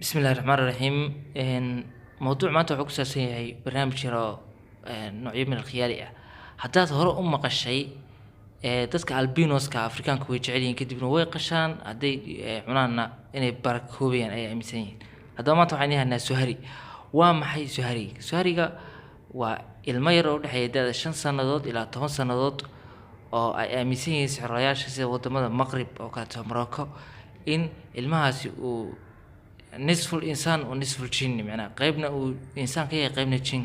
بسم الله الرحمن الرحيم موضوع maanta wuxuu ku saabsan yahay barnaamij yar oo noocyo min alkhiyaali ah haddaad hore u maqashay dadka albinoska afrikaanka way jecel yihiin kadibna way qashaan hadday cunaanna inay barakoobayaan ay aaminsan yihiin haddaba maanta waxaan yahaynaa suhari waa maxay suhariga waa ilmo yar oo u dhexeeya da'da 5 sannadood ilaa 10 sannadood oo ay aaminsan yihiin sixroolayaasha sida wadamada maqrib oo kaleeto Morocco in ilmahaasi uu نصف الإنسان ونصف الجن معناه قيبنا وإنسان كي قيبنا جن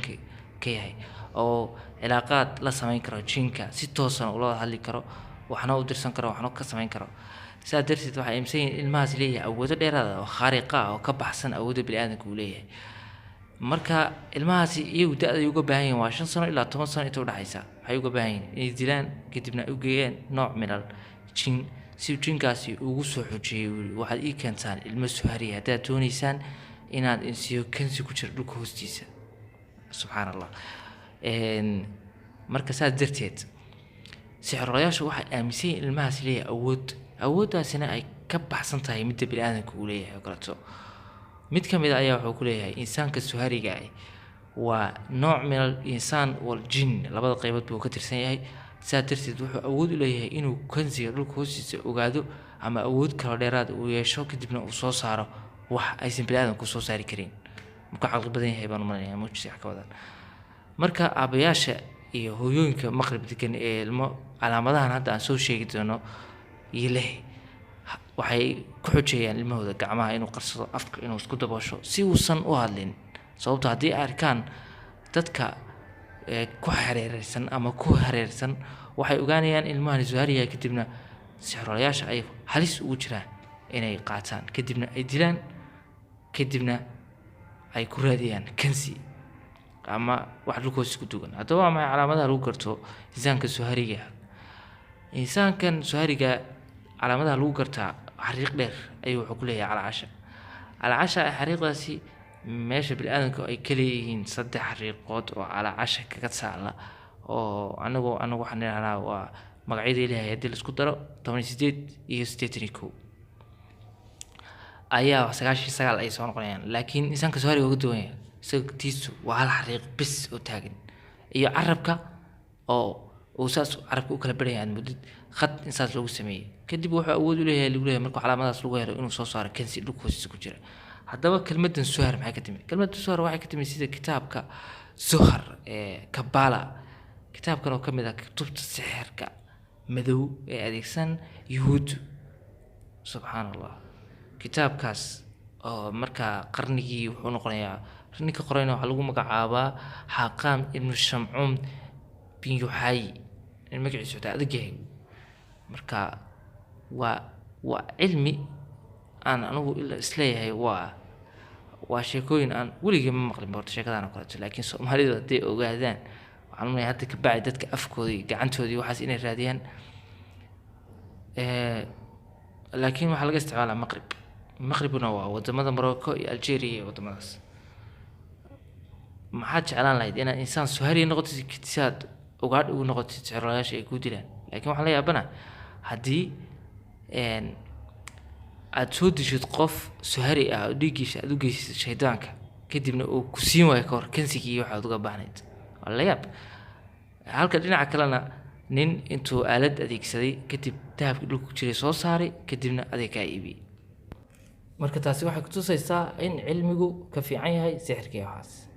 كي هاي أو علاقات لا سمين كرو جنكا 6 سنة ولا هاللي كرو وحنا ودرسان كرو وحنا كسمين كرو سادرت واحد إمسين الماس ليه أو ده دير خارقة أو كبحسن أو ده بالآن كوليه مركا الماس يوجد يوجد باين وعشان سنة إلى 8 سنة تود حيسا هيوجد باين إنزلان كتبنا يوجد نوع من الجن si jinkaasi ugu soo xoojiyay waxaad ii keentaan ilmo suhari haddaad doonaysaan inaad insiyo kansi ku jiro dhulka hoostiisa subxaanallah marka saas darteed sixroolayaashu waxay aaminsan yihiin ilmahaas leeyahay awooddaasina ay ka baxsan tahay midda bini'aadamka uu leeyahay oo kaleeto mid ka mid ah ayaa wuxuu ku leeyahay insaanka suhariga ah waa nooc min al insaan wal jin labada qaybood buu ka tirsan yahay ساترتيد wuxuu awood u leeyahay inuu kansiga dhulka hoostiisa ogaado ama awood kala dheeraad uu yeesho kadibna uu soo saaro wax aysan bini'aadamku ku soo saari karin marka xaqli badan yahay baan u maleynayaa muujis ka wadan marka aabayaasha iyo hooyooyinka maqrib degan ee ilmo calaamadahan hadda aan soo sheegi doono ilaahay waxay ku xujayaan ilmahooda gacmaha inuu qarsado afka inuu isku daboosho si uusan u hadlin sababtoo haddii arkaan dadka ku hareeraysan ama ku hareersan waxay ogaanayaan ilmahan suhariga kadibna sixroolayaasha ay halis ugu jiraan inay qaataan kadibna ay dilaan kadibna ay ku raadiyaan kansi ama wax dhulkoos ku dugan haddaba ma calaamadaha lagu garto insaanka suhariga calaamadaha lagu gartaa xariiq dheer ayuu wuxuu ku leeyahay calaasha xariiqdaasi meesha bini'aadamku ay kala yihiin 3 xariiqood oo calaasha kaga saala oo anagu waxaan leeyahay waa magacyada Ilaahay hadii la isku daro 18 iyo 81 ayaa 99 ay soo noqonayaan laakiin insaanka suhariga ugu duwan yahay sagtiisu waa hal xariiq bis oo taagan iyo carabka oo saas carabka u kala barayaan muddo khad insaas lagu sameeyay kadib wuxuu awood u leeyahay markuu calaamadaas lagu helo inuu soo saaro kansi dhulka hoostiisa ku jira haddaba kelmaddan suhar maxay ka timid kelmadda suhar waxay ka timid sida kitaabka suhar kabala kitaabkan oo kamid ah kutubta sixirka madow ee adeegsan yuhuud subxaanallah kitaabkaas oo marka qarnigii wuxuu noqonayaa ninka qorayna waxa lagu magacaabaa xaqaam ibn shamcum bin yuhay magaciisu taa adeegay marka waa cilmi aan anigu ila isleeyahay waa sheekooyin aan weligeed ma maqlin boorto sheekadaan kale laakiin Soomaalidu haday ogaadaan waxaan leeyahay hadda ka bacay dadka afkooda iyo gacantoodii waxaas inay raadiyaan laakiin waxa laga isticmaalaa maqribna waa wadamada Morocco iyo Algeria iyo wadamadaas maxaad jeclaan lahayd inaad insaan suhari noqotid kitisaad ugaadh ugu noqotid sixroolayaasha ay ku dilaan laakiin waxaan leeyahay bana haddii aad soo dishid qof suhari ah oo dhigiisa aad u geysid shaydaanka kadibna uu ku siin waayo ka hor kansigii waxa aad uga baahnayd wallaayab halka dhinaca kalena nin intuu aalad adeegsaday kadib dahabkii dhulka ku jiray soo saaray kadibna adeeg ay iibiyay marka taasi waxay ku tusaysaa in cilmigu ka fiican yahay sixirka iyo waxaas